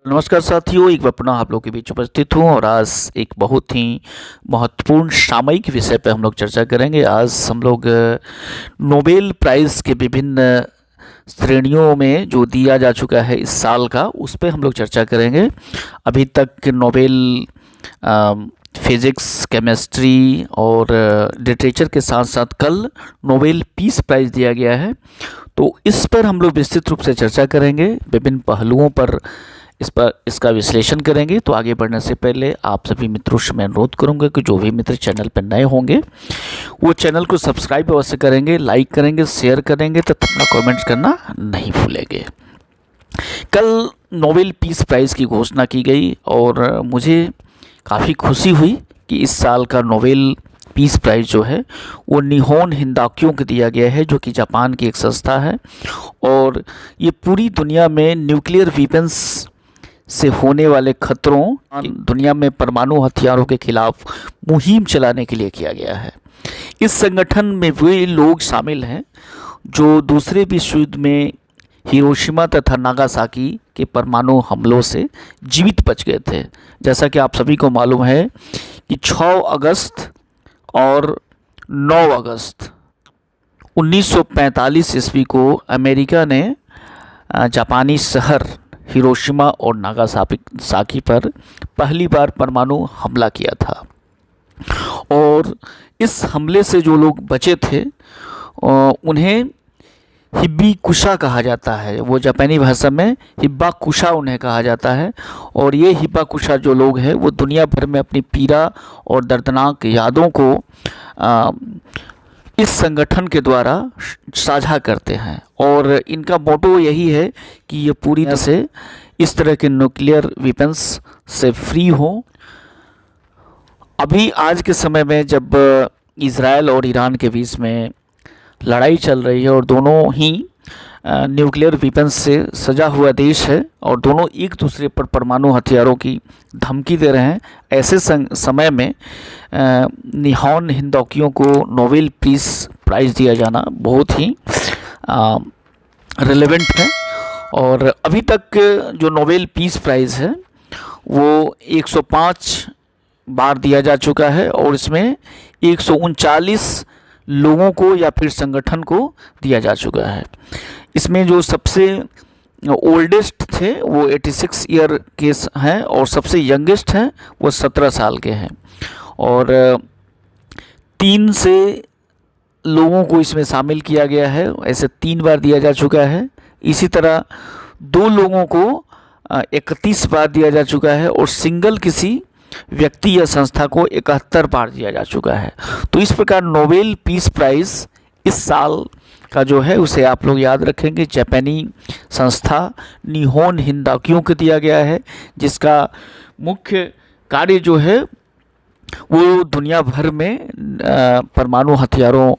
नमस्कार साथियों, एक बार पुनः आप लोगों के बीच उपस्थित हूँ और आज एक बहुत ही महत्वपूर्ण सामयिक विषय पर हम लोग चर्चा करेंगे। आज हम लोग नोबेल प्राइज़ के विभिन्न श्रेणियों में जो दिया जा चुका है इस साल का, उस पर हम लोग चर्चा करेंगे। अभी तक नोबेल फिज़िक्स, केमिस्ट्री और लिटरेचर के साथ साथ कल नोबेल पीस प्राइज़ दिया गया है, तो इस पर हम लोग विस्तृत रूप से चर्चा करेंगे। विभिन्न पहलुओं पर इसका विश्लेषण करेंगे। तो आगे बढ़ने से पहले आप सभी मित्रों से मैं अनुरोध करूंगा कि जो भी मित्र चैनल पर नए होंगे वो चैनल को सब्सक्राइब अवश्य करेंगे, लाइक करेंगे, शेयर करेंगे तथा अपना कमेंट्स करना नहीं भूलेंगे। कल नोबेल पीस प्राइज़ की घोषणा की गई और मुझे काफ़ी खुशी हुई कि इस साल का नोबेल पीस प्राइज़ जो है वो निहोन हिंदाक्यो को दिया गया है, जो कि जापान की एक संस्था है और ये पूरी दुनिया में न्यूक्लियर वेपन्स से होने वाले खतरों, दुनिया में परमाणु हथियारों के खिलाफ मुहिम चलाने के लिए किया गया है। इस संगठन में वे लोग शामिल हैं जो दूसरे विश्व युद्ध में हिरोशिमा तथा नागासाकी के परमाणु हमलों से जीवित बच गए थे। जैसा कि आप सभी को मालूम है कि 6 अगस्त और 9 अगस्त 1945 ईस्वी को अमेरिका ने जापानी शहर हिरोशिमा और नागासाकी पर पहली बार परमाणु हमला किया था और इस हमले से जो लोग बचे थे उन्हें हिबिकुशा कहा जाता है। वो जापानी भाषा में हिबाकुशा उन्हें कहा जाता है और ये हिबाकुशा जो लोग हैं वो दुनिया भर में अपनी पीड़ा और दर्दनाक यादों को इस संगठन के द्वारा साझा करते हैं और इनका मोटो यही है कि ये पूरी तरह से इस तरह के न्यूक्लियर वेपन्स से फ्री हो। अभी आज के समय में जब इज़राइल और ईरान के बीच में लड़ाई चल रही है और दोनों ही न्यूक्लियर वेपन्स से सजा हुआ देश है और दोनों एक दूसरे पर परमाणु हथियारों की धमकी दे रहे हैं, ऐसे समय में निहोन हिंदाक्यो को नोबेल पीस प्राइज़ दिया जाना बहुत ही रिलेवेंट है। और अभी तक जो नोबेल पीस प्राइज़ है वो 105 बार दिया जा चुका है और इसमें 139 लोगों को या फिर संगठन को दिया जा चुका है। इसमें जो सबसे ओल्डेस्ट थे वो 86 ईयर के हैं और सबसे यंगेस्ट हैं वो 17 साल के हैं और 3 से लोगों को इसमें शामिल किया गया है। ऐसे 3 बार दिया जा चुका है। इसी तरह 2 लोगों को 31 बार दिया जा चुका है और सिंगल किसी व्यक्ति या संस्था को 71 बार दिया जा चुका है। तो इस प्रकार नोबेल पीस प्राइज़ इस साल का जो है उसे आप लोग याद रखेंगे, जापानी संस्था निहोन हिंदाक्यो को दिया गया है, जिसका मुख्य कार्य जो है वो दुनिया भर में परमाणु हथियारों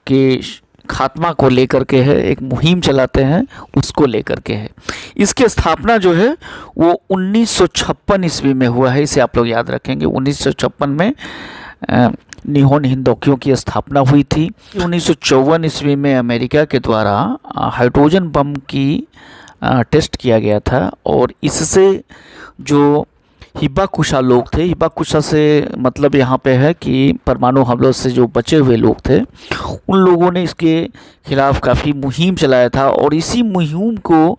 के खात्मा को लेकर के है, एक मुहिम चलाते हैं उसको लेकर के है। इसकी स्थापना जो है वो 1956 ईस्वी में हुआ है, इसे आप लोग याद रखेंगे। 1956 में निहोन हिंदाक्यो की स्थापना हुई थी। 1954 ईस्वी में अमेरिका के द्वारा हाइड्रोजन बम की टेस्ट किया गया था और इससे जो हिबाकुशा लोग थे, हिबाकुशा से मतलब यहाँ पे है कि परमाणु हमलों से जो बचे हुए लोग थे, उन लोगों ने इसके खिलाफ काफ़ी मुहिम चलाया था और इसी मुहिम को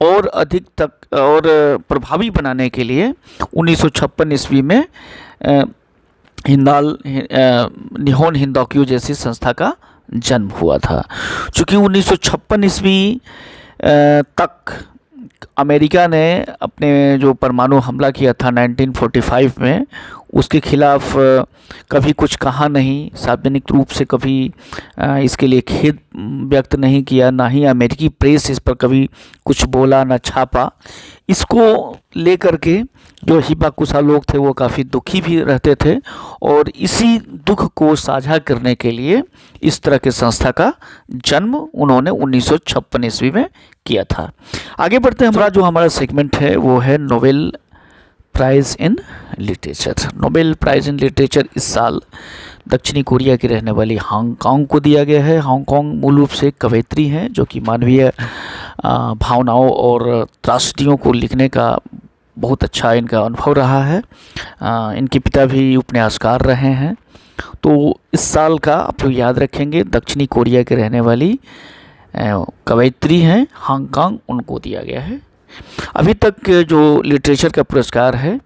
और अधिक तक और प्रभावी बनाने के लिए 1956 ईस्वी में निहोन हिंदाक्यो जैसी संस्था का जन्म हुआ था। चूँकि 1956 ईस्वी तक अमेरिका ने अपने जो परमाणु हमला किया था 1945 में, उसके खिलाफ कभी कुछ कहा नहीं, सार्वजनिक रूप से कभी इसके लिए खेद व्यक्त नहीं किया, ना ही अमेरिकी प्रेस इस पर कभी कुछ बोला, ना छापा। इसको लेकर के जो हिबाकुशा लोग थे वो काफ़ी दुखी भी रहते थे और इसी दुख को साझा करने के लिए इस तरह के संस्था का जन्म उन्होंने 1956 ईस्वी में किया था। आगे बढ़ते हैं। हमारा सेगमेंट है वो है Nobel prize in literature. Nobel prize in literature इस साल दक्षिणी कोरिया की रहने वाली हांगकांग को दिया गया है। हांगकांग मूल रूप से कवयित्री हैं जो कि मानवीय भावनाओं और त्रासदियों को लिखने का बहुत अच्छा इनका अनुभव रहा है। इनके पिता भी उपन्यासकार रहे हैं। तो इस साल का आप लोग याद रखेंगे, दक्षिणी कोरिया के रहने वाली कवयित्री हैं हांगकांग, उनको दिया गया है। अभी तक जो लिटरेचर का पुरस्कार है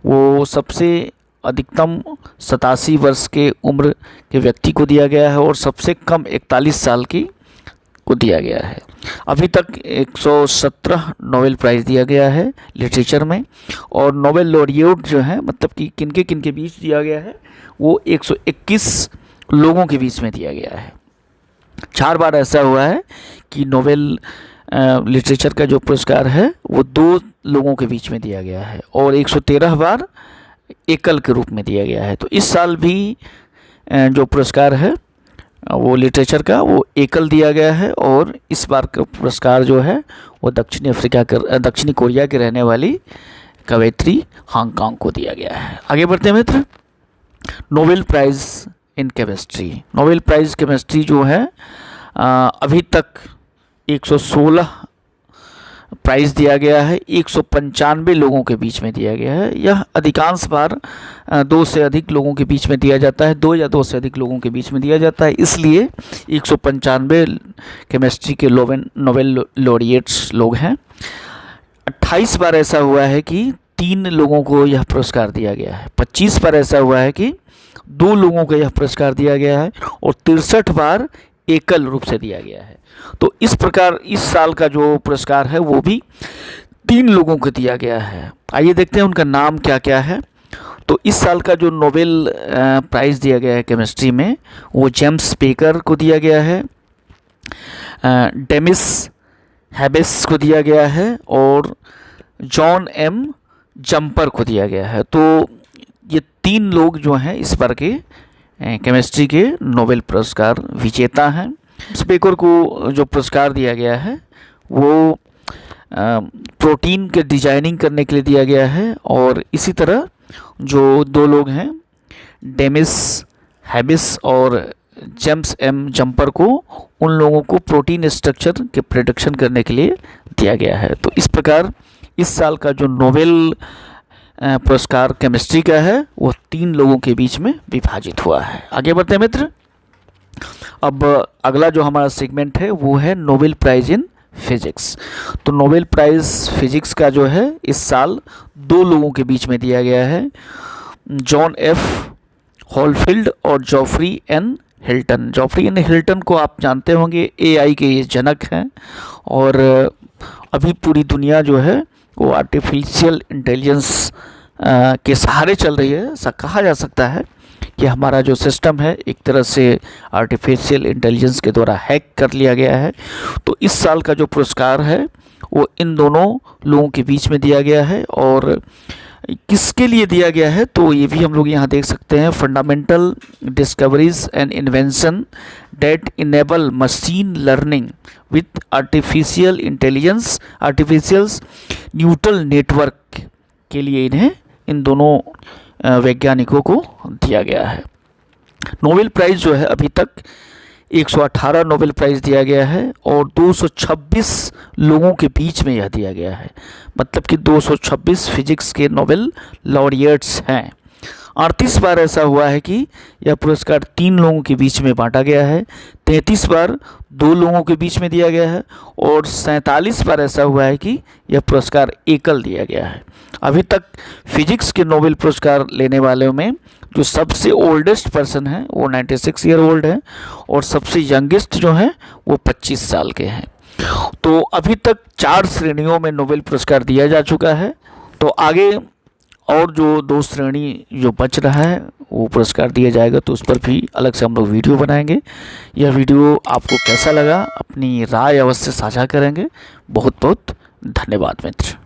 वो सबसे अधिकतम 87 वर्ष के उम्र के व्यक्ति को दिया गया है और सबसे कम 41 साल की को दिया गया है। अभी तक 117 नोबेल प्राइज़ दिया गया है लिटरेचर में, और नोबेल लॉरिएट जो है, मतलब कि किनके बीच दिया गया है, वो 121 लोगों के बीच में दिया गया है। 4 बार ऐसा हुआ है कि नोबेल लिटरेचर का जो पुरस्कार है वो 2 लोगों के बीच में दिया गया है, और 113 बार एकल के रूप में दिया गया है। तो इस साल भी जो पुरस्कार है वो लिटरेचर का वो एकल दिया गया है, और इस बार का पुरस्कार जो है वो दक्षिणी कोरिया के रहने वाली कवयित्री हांगकांग को दिया गया है। आगे बढ़ते हैं मित्र, Nobel prize in chemistry. Nobel prize chemistry जो है अभी तक 116 प्राइज़ दिया गया है, 195 लोगों के बीच में दिया गया है। यह अधिकांश बार 2 से अधिक लोगों के बीच में दिया जाता है, 2 या 2 से अधिक लोगों के बीच में दिया जाता है, इसलिए 195 केमिस्ट्री के नोबेल लॉरिएट्स लोग हैं। 28 बार ऐसा हुआ है कि 3 लोगों को यह पुरस्कार दिया गया है, 25 बार ऐसा हुआ है कि 2 लोगों को यह पुरस्कार दिया गया है, और 63 बार एकल रूप से दिया गया है। तो इस प्रकार इस साल का जो पुरस्कार है वो भी 3 लोगों को दिया गया है। आइए देखते हैं उनका नाम क्या क्या है। तो इस साल का जो नोबेल प्राइज़ दिया गया है केमिस्ट्री में, वो जेम्स बेकर को दिया गया है, डेमिस हैबिस को दिया गया है, और जॉन एम जम्पर को दिया गया है। तो ये 3 लोग जो हैं इस बार के केमिस्ट्री के नोबेल पुरस्कार विजेता हैं। बेकर को जो पुरस्कार दिया गया है वो प्रोटीन के डिजाइनिंग करने के लिए दिया गया है, और इसी तरह जो 2 लोग हैं डेमिस हैबिस और जेम्स एम जम्पर को, उन लोगों को प्रोटीन स्ट्रक्चर के प्रेडिक्शन करने के लिए दिया गया है। तो इस प्रकार इस साल का जो नोबेल पुरस्कार केमिस्ट्री का है वो 3 लोगों के बीच में विभाजित हुआ है। आगे बढ़ते हैं मित्र, अब अगला जो हमारा सेगमेंट है वो है नोबेल प्राइज़ इन फिजिक्स। तो नोबेल प्राइज़ फिजिक्स का जो है इस साल 2 लोगों के बीच में दिया गया है, जॉन एफ हॉलफील्ड और Geoffrey N Hinton. Geoffrey N Hinton को आप जानते होंगे, एआई के ये जनक हैं, और अभी पूरी दुनिया जो है वो आर्टिफिशियल इंटेलिजेंस के सहारे चल रही है। ऐसा कहा जा सकता है कि हमारा जो सिस्टम है एक तरह से आर्टिफिशियल इंटेलिजेंस के द्वारा हैक कर लिया गया है। तो इस साल का जो पुरस्कार है वो इन दोनों लोगों के बीच में दिया गया है, और किसके लिए दिया गया है तो ये भी हम लोग यहाँ देख सकते हैं, fundamental discoveries and invention that enable machine learning with artificial intelligence artificial neural network के लिए इन्हें इन दोनों वैज्ञानिकों को दिया गया है। नोबेल प्राइज़ जो है अभी तक 118 नोबेल प्राइज़ दिया गया है, और 226 लोगों के बीच में यह दिया गया है, मतलब कि 226 फिजिक्स के नोबेल लॉरिएट्स हैं। 38 बार ऐसा हुआ है कि यह पुरस्कार 3 लोगों के बीच में बांटा गया है, 33 बार 2 लोगों के बीच में दिया गया है, और 47 बार ऐसा हुआ है कि यह पुरस्कार एकल दिया गया है। अभी तक फिजिक्स के नोबेल पुरस्कार लेने वालों में जो सबसे ओल्डेस्ट पर्सन है वो 96 ईयर ओल्ड है, और सबसे यंगेस्ट जो है वो 25 साल के हैं। तो अभी तक 4 श्रेणियों में नोबेल पुरस्कार दिया जा चुका है। तो आगे और जो 2 श्रेणी जो बच रहा है वो पुरस्कार दिया जाएगा, तो उस पर भी अलग से हम लोग वीडियो बनाएंगे। यह वीडियो आपको कैसा लगा अपनी राय अवश्य साझा करेंगे। बहुत बहुत धन्यवाद मित्र।